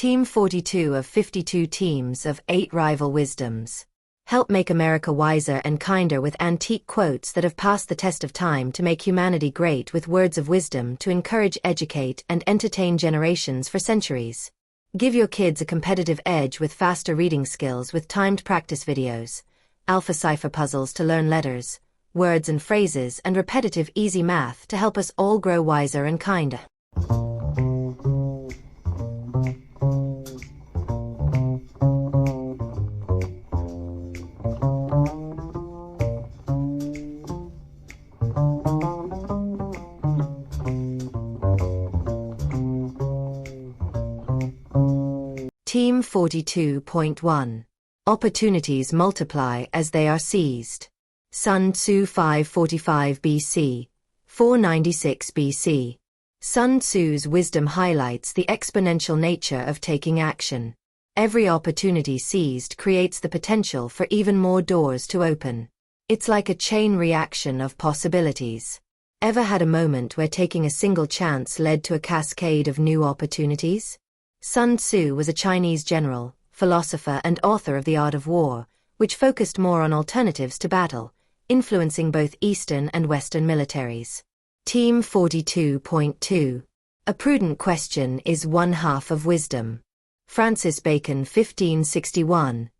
Team 42 of 52 teams of 8 rival wisdoms. Help make America wiser and kinder with antique quotes that have passed the test of time to make humanity great, with words of wisdom to encourage, educate, and entertain generations for centuries. Give your kids a competitive edge with faster reading skills with timed practice videos, alpha cipher puzzles to learn letters, words and phrases, and repetitive easy math to help us all grow wiser and kinder. Team 42.1. Opportunities multiply as they are seized. Sun Tzu 545 BC, 496 BC. Sun Tzu's wisdom highlights the exponential nature of taking action. Every opportunity seized creates the potential for even more doors to open. It's like a chain reaction of possibilities. Ever had a moment where taking a single chance led to a cascade of new opportunities? Sun Tzu was a Chinese general, philosopher, and author of The Art of War, which focused more on alternatives to battle, influencing both Eastern and Western militaries. Team 42.2. A prudent question is one half of wisdom. Francis Bacon 1561,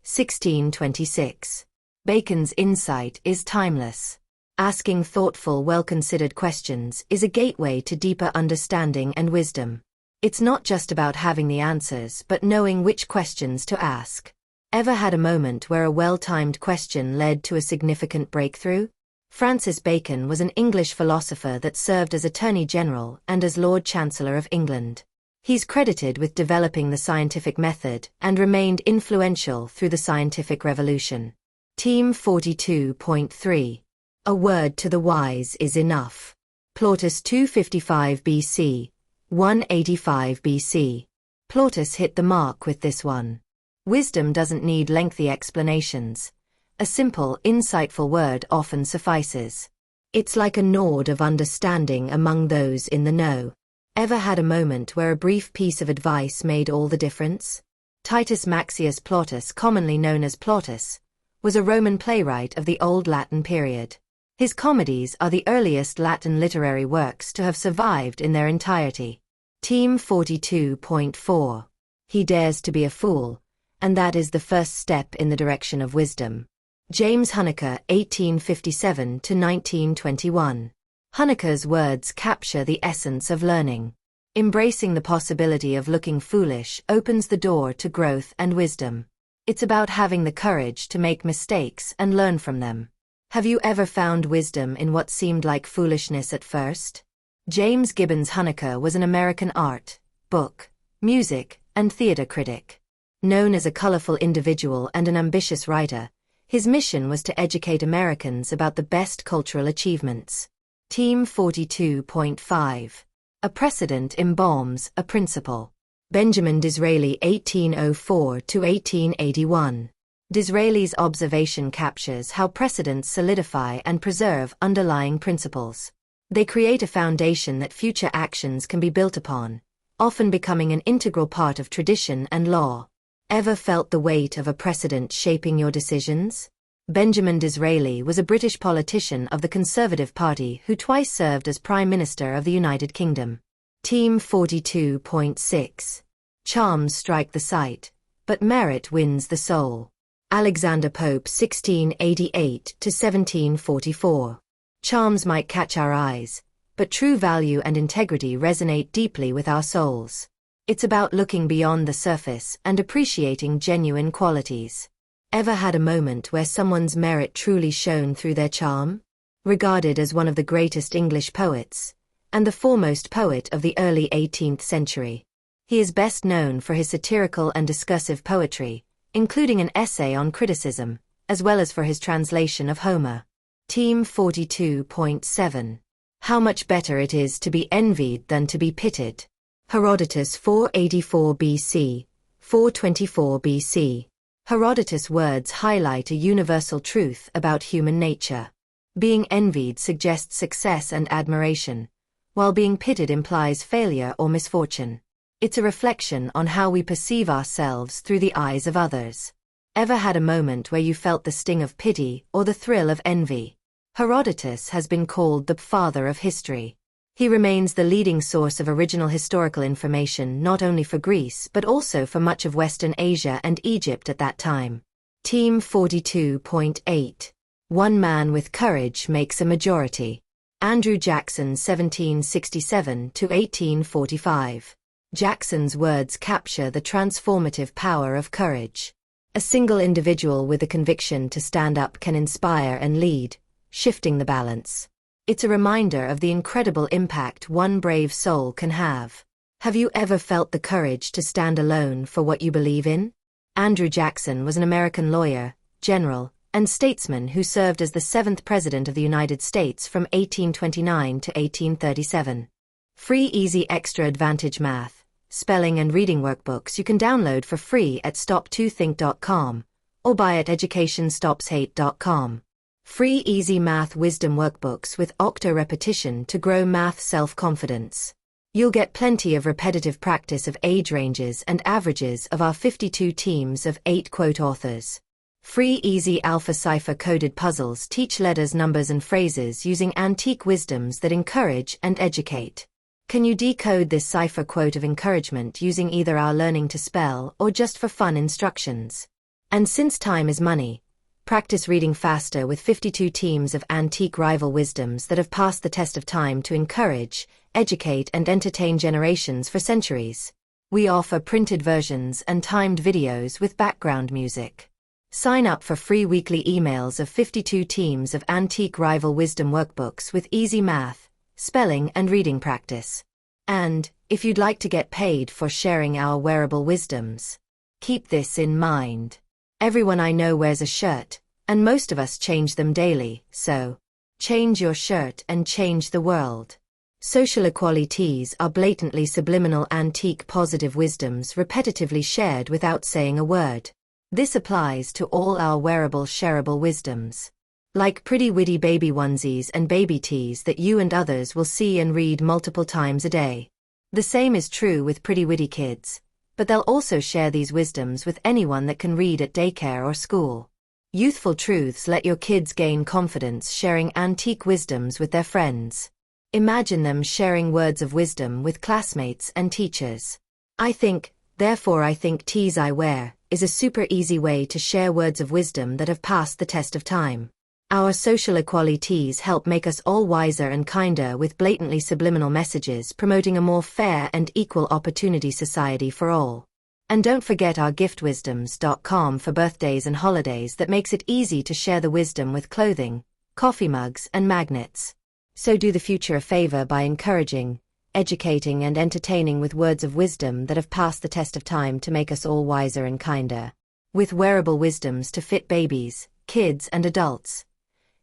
1626. Bacon's insight is timeless. Asking thoughtful, well-considered questions is a gateway to deeper understanding and wisdom. It's not just about having the answers, but knowing which questions to ask. Ever had a moment where a well-timed question led to a significant breakthrough? Francis Bacon was an English philosopher that served as Attorney General and as Lord Chancellor of England. He's credited with developing the scientific method and remained influential through the scientific revolution. Team 42.3. A word to the wise is enough. Plautus 255 BC, 185 BC. Plautus hit the mark with this one. Wisdom doesn't need lengthy explanations. A simple, insightful word often suffices. It's like a nod of understanding among those in the know. Ever had a moment where a brief piece of advice made all the difference? Titus Maxius Plautus, commonly known as Plautus, was a Roman playwright of the Old Latin period. His comedies are the earliest Latin literary works to have survived in their entirety. Team 42.4. He dares to be a fool, and that is the first step in the direction of wisdom. James Huneker 1857 to 1921. Huneker's words capture the essence of learning. Embracing the possibility of looking foolish opens the door to growth and wisdom. It's about having the courage to make mistakes and learn from them. Have you ever found wisdom in what seemed like foolishness at first? James Gibbons Huneker was an American art, book, music, and theater critic. Known as a colorful individual and an ambitious writer, his mission was to educate Americans about the best cultural achievements. Team 42.5. A precedent embalms a principle. Benjamin Disraeli 1804 to 1881. Disraeli's observation captures how precedents solidify and preserve underlying principles. They create a foundation that future actions can be built upon, often becoming an integral part of tradition and law. Ever felt the weight of a precedent shaping your decisions? Benjamin Disraeli was a British politician of the Conservative Party who twice served as Prime Minister of the United Kingdom. Team 42.6. Charms strike the sight, but merit wins the soul. Alexander Pope 1688 to 1744. Charms might catch our eyes, but true value and integrity resonate deeply with our souls. It's about looking beyond the surface and appreciating genuine qualities. Ever had a moment where someone's merit truly shone through their charm? Regarded as one of the greatest English poets, and the foremost poet of the early 18th century, he is best known for his satirical and discursive poetry, including an essay on criticism, as well as for his translation of Homer. Team 42.7. How much better it is to be envied than to be pitied. Herodotus 484 BC, 424 BC. Herodotus' words highlight a universal truth about human nature. Being envied suggests success and admiration, while being pitied implies failure or misfortune. It's a reflection on how we perceive ourselves through the eyes of others. Ever had a moment where you felt the sting of pity or the thrill of envy? Herodotus has been called the father of history. He remains the leading source of original historical information not only for Greece but also for much of Western Asia and Egypt at that time. Team 42.8. One man with courage makes a majority. Andrew Jackson, 1767 to 1845. Jackson's words capture the transformative power of courage. A single individual with a conviction to stand up can inspire and lead, shifting the balance. It's a reminder of the incredible impact one brave soul can have. Have you ever felt the courage to stand alone for what you believe in? Andrew Jackson was an American lawyer, general, and statesman who served as the 7th President of the United States from 1829 to 1837. Free Easy Extra Advantage Math, Spelling and Reading Workbooks you can download for free at stop2think.com or buy at educationstopshate.com. Free Easy Math Wisdom Workbooks with Octo Repetition to grow math self-confidence. You'll get plenty of repetitive practice of age ranges and averages of our 52 teams of 8 quote authors. Free Easy Alpha Cypher coded puzzles teach letters, numbers and phrases using antique wisdoms that encourage and educate. Can you decode this cipher quote of encouragement using either our learning to spell or just for fun instructions? And since time is money, practice reading faster with 52 teams of antique rival wisdoms that have passed the test of time to encourage, educate and entertain generations for centuries. We offer printed versions and timed videos with background music. Sign up for free weekly emails of 52 teams of antique rival wisdom workbooks with easy math, spelling and reading practice. And, if you'd like to get paid for sharing our wearable wisdoms, keep this in mind. Everyone I know wears a shirt, and most of us change them daily, so change your shirt and change the world. Social equalities are blatantly subliminal antique positive wisdoms repetitively shared without saying a word. This applies to all our wearable shareable wisdoms. Like pretty witty baby onesies and baby tees that you and others will see and read multiple times a day. The same is true with pretty witty kids, but they'll also share these wisdoms with anyone that can read at daycare or school. Youthful truths let your kids gain confidence sharing antique wisdoms with their friends. Imagine them sharing words of wisdom with classmates and teachers. I think, therefore I think tees I wear is a super easy way to share words of wisdom that have passed the test of time. Our social equalities help make us all wiser and kinder with blatantly subliminal messages promoting a more fair and equal opportunity society for all. And don't forget our giftwisdoms.com for birthdays and holidays that makes it easy to share the wisdom with clothing, coffee mugs and magnets. So do the future a favor by encouraging, educating and entertaining with words of wisdom that have passed the test of time to make us all wiser and kinder. With wearable wisdoms to fit babies, kids and adults.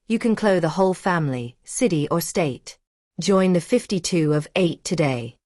You can clothe a whole family, city or state. Join the 52 of 8 today.